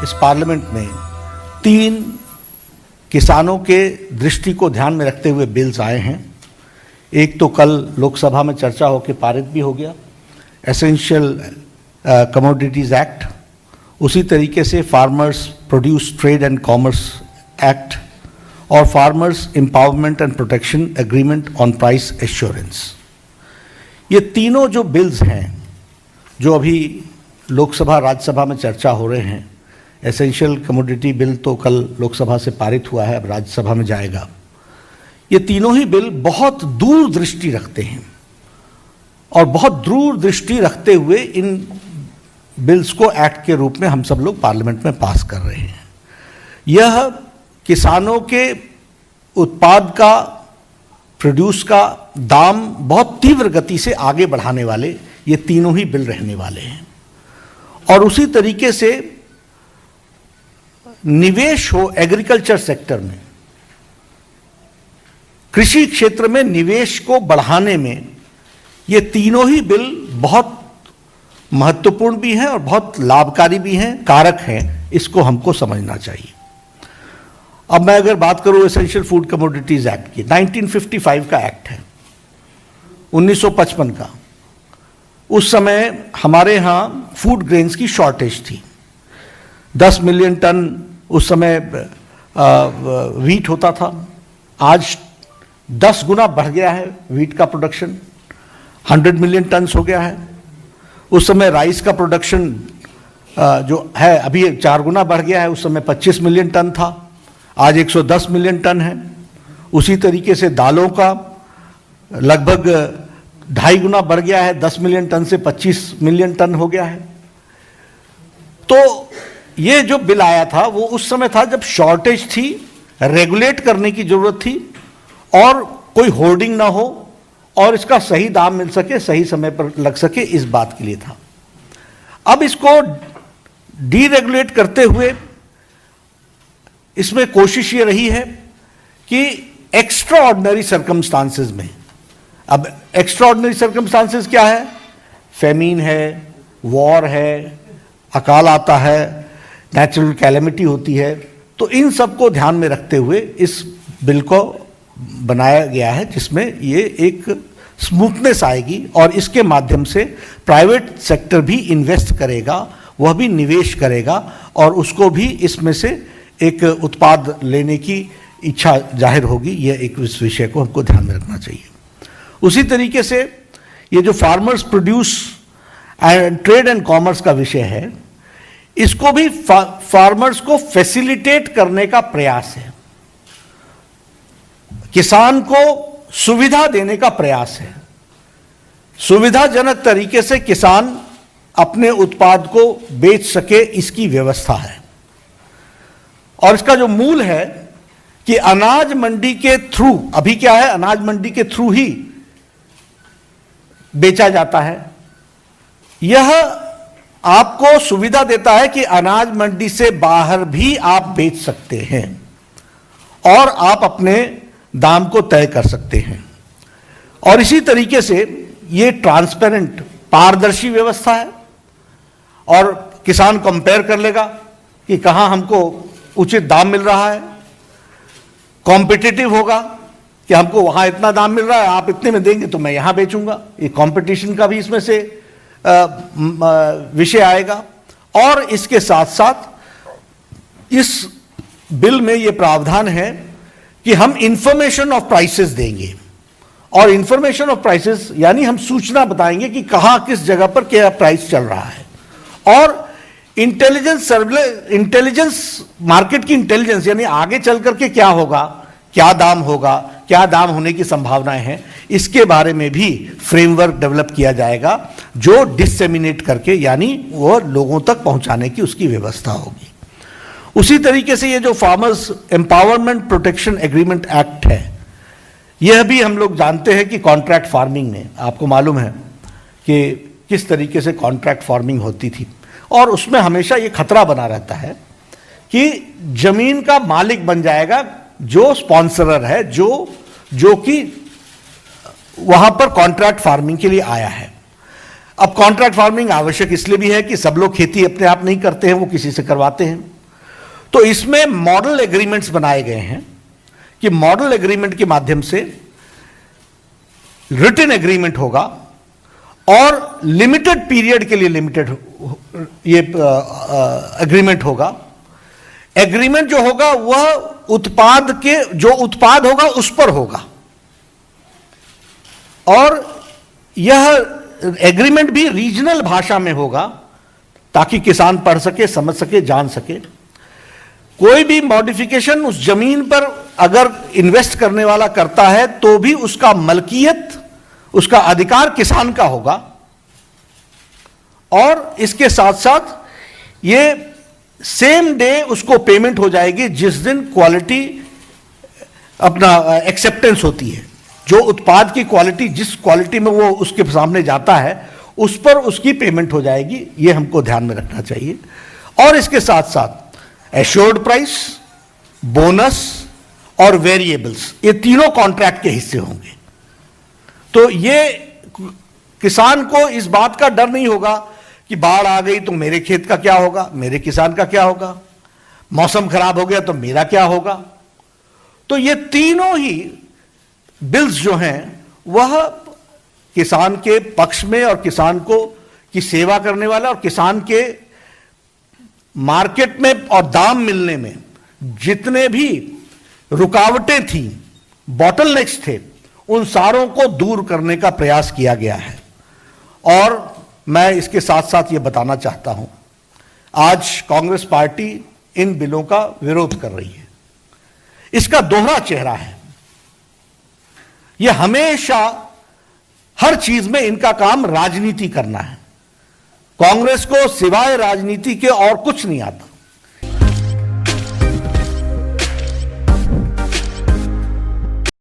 इस पार्लियामेंट में 3 किसानों के दृष्टि को ध्यान में रखते हुए बिल्स आए हैं। एक तो कल लोकसभा में चर्चा होकर पारित भी हो गया, एसेंशियल कमोडिटीज़ एक्ट, उसी तरीके से farmers produce trade and commerce act और farmers empowerment and protection agreement on price assurance. ये तीनों जो बिल्स हैं जो अभी लोकसभा राज्यसभा में चर्चा हो रहे हैं, एसेंशियल कमोडिटी बिल तो कल लोकसभा से पारित हुआ है, अब राज्यसभा में जाएगा। ये तीनों ही बिल बहुत दूरदृष्टि रखते हैं और बहुत दूरदृष्टि रखते हुए इन बिल्स को एक्ट के रूप में हम सब लोग पार्लियामेंट में पास कर रहे हैं। यह किसानों के उत्पाद का, प्रोड्यूस का दाम बहुत तीव्र गति से आगे बढ़ाने वाले ये तीनों ही बिल रहने वाले हैं। और उसी तरीके से निवेश हो एग्रीकल्चर सेक्टर में, कृषि क्षेत्र में निवेश को बढ़ाने में ये तीनों ही बिल बहुत महत्वपूर्ण भी हैं और बहुत लाभकारी भी हैं, कारक हैं। इसको हमको समझना चाहिए। अब मैं अगर बात करूं एसेंशियल फूड कमोडिटीज एक्ट की, 1955 का एक्ट है, 1955 का। उस समय हमारे यहाँ फूड ग्रेन्स की शॉर्टेज थी। 10 मिलियन टन उस समय वीट होता था। आज 10 गुना बढ़ गया है वीट का प्रोडक्शन, 100 मिलियन टन्स हो गया है। उस समय राइस का प्रोडक्शन जो है अभी 4 गुना बढ़ गया है, उस समय 25 मिलियन टन था, आज 110 मिलियन टन है। उसी तरीके से दालों का लगभग 2.5 गुना बढ़ गया है, 10 मिलियन टन से 25 मिलियन टन हो गया है। तो ये जो बिल आया था वो उस समय था जब शॉर्टेज थी, रेगुलेट करने की जरूरत थी और कोई होर्डिंग ना हो और इसका सही दाम मिल सके, सही समय पर लग सके, इस बात के लिए था। अब इसको डीरेगुलेट करते हुए इसमें कोशिश ये रही है कि एक्स्ट्रा ऑर्डिनरी सर्कमस्टांसेस में, अब एक्स्ट्रा ऑर्डिनरी सर्कमस्टांसेस क्या है? फेमीन है, वॉर है, अकाल आता है, नेचुरल कैलेमिटी होती है। तो इन सब को ध्यान में रखते हुए इस बिल को बनाया गया है, जिसमें ये एक स्मूथनेस आएगी और इसके माध्यम से प्राइवेट सेक्टर भी इन्वेस्ट करेगा, वह भी निवेश करेगा और उसको भी इसमें से एक उत्पाद लेने की इच्छा जाहिर होगी। यह एक इस विषय को हमको ध्यान में रखना चाहिए। उसी तरीके से ये जो farmers produce and trade and commerce का विषय है, इसको भी फार्मर्स को फैसिलिटेट करने का प्रयास है, किसान को सुविधा देने का प्रयास है। सुविधाजनक तरीके से किसान अपने उत्पाद को बेच सके, इसकी व्यवस्था है। और इसका जो मूल है कि अनाज मंडी के थ्रू, अभी क्या है, अनाज मंडी के थ्रू ही बेचा जाता है। यह आपको सुविधा देता है कि अनाज मंडी से बाहर भी आप बेच सकते हैं और आप अपने दाम को तय कर सकते हैं। और इसी तरीके से ये ट्रांसपेरेंट, पारदर्शी व्यवस्था है और किसान कंपेयर कर लेगा कि कहां हमको उचित दाम मिल रहा है। कॉम्पिटिटिव होगा कि हमको वहां इतना दाम मिल रहा है, आप इतने में देंगे तो मैं यहां बेचूंगा। ये कंपटीशन का भी इसमें से विषय आएगा। और इसके साथ साथ इस बिल में ये प्रावधान है कि हम इंफॉर्मेशन ऑफ प्राइसेस देंगे। और इंफॉर्मेशन ऑफ प्राइसेस यानी हम सूचना बताएंगे कि कहां किस जगह पर क्या प्राइस चल रहा है। और इंटेलिजेंस, मार्केट की इंटेलिजेंस, यानी आगे चल करके क्या होगा, क्या दाम होगा, क्या दाम होने की संभावनाएं हैं, इसके बारे में भी फ्रेमवर्क डेवलप किया जाएगा, जो डिसेमिनेट करके, यानी वो लोगों तक पहुंचाने की उसकी व्यवस्था होगी। उसी तरीके से ये जो farmers empowerment protection agreement act है, यह भी हम लोग जानते हैं कि कॉन्ट्रैक्ट फार्मिंग में, आपको मालूम है कि किस तरीके से कॉन्ट्रैक्ट फार्मिंग होती थी और उसमें हमेशा ये खतरा बना रहता है कि जमीन का मालिक बन जाएगा जो स्पॉन्सरर है, जो कि वहां पर कॉन्ट्रैक्ट फार्मिंग के लिए आया है। अब कॉन्ट्रैक्ट फार्मिंग आवश्यक इसलिए भी है कि सब लोग खेती अपने आप नहीं करते हैं, वो किसी से करवाते हैं। तो इसमें मॉडल एग्रीमेंट्स बनाए गए हैं कि मॉडल एग्रीमेंट के माध्यम से रिटन एग्रीमेंट होगा और लिमिटेड पीरियड के लिए लिमिटेड ये एग्रीमेंट होगा। एग्रीमेंट जो होगा वह उत्पाद के जो उत्पाद होगा उस पर होगा और यह एग्रीमेंट भी रीजनल भाषा में होगा ताकि किसान पढ़ सके, समझ सके, जान सके। कोई भी मॉडिफिकेशन उस जमीन पर अगर इन्वेस्ट करने वाला करता है तो भी उसका मलकियत, उसका अधिकार किसान का होगा और इसके साथ साथ ये सेम डे उसको पेमेंट हो जाएगी जिस दिन क्वालिटी अपना एक्सेप्टेंस होती है। जो उत्पाद की क्वालिटी, जिस क्वालिटी में वो उसके सामने जाता है उस पर उसकी पेमेंट हो जाएगी, ये हमको ध्यान में रखना चाहिए। और इसके साथ साथ एश्योर्ड प्राइस, बोनस और वेरिएबल्स, ये तीनों कॉन्ट्रैक्ट के हिस्से होंगे। तो ये किसान को इस बात का डर नहीं होगा कि बाढ़ आ गई तो मेरे खेत का क्या होगा, मेरे किसान का क्या होगा, मौसम खराब हो गया तो मेरा क्या होगा। तो ये तीनों ही बिल्स जो हैं वह किसान के पक्ष में और किसान को की सेवा करने वाला और किसान के मार्केट में और दाम मिलने में जितने भी रुकावटें थी, बॉटलनेक्स थे, उन सारों को दूर करने का प्रयास किया गया है। और मैं इसके साथ साथ ये बताना चाहता हूं, आज कांग्रेस पार्टी इन बिलों का विरोध कर रही है। इसका दोहरा चेहरा है। यह हमेशा हर चीज में इनका काम राजनीति करना है। कांग्रेस को सिवाय राजनीति के और कुछ नहीं आता।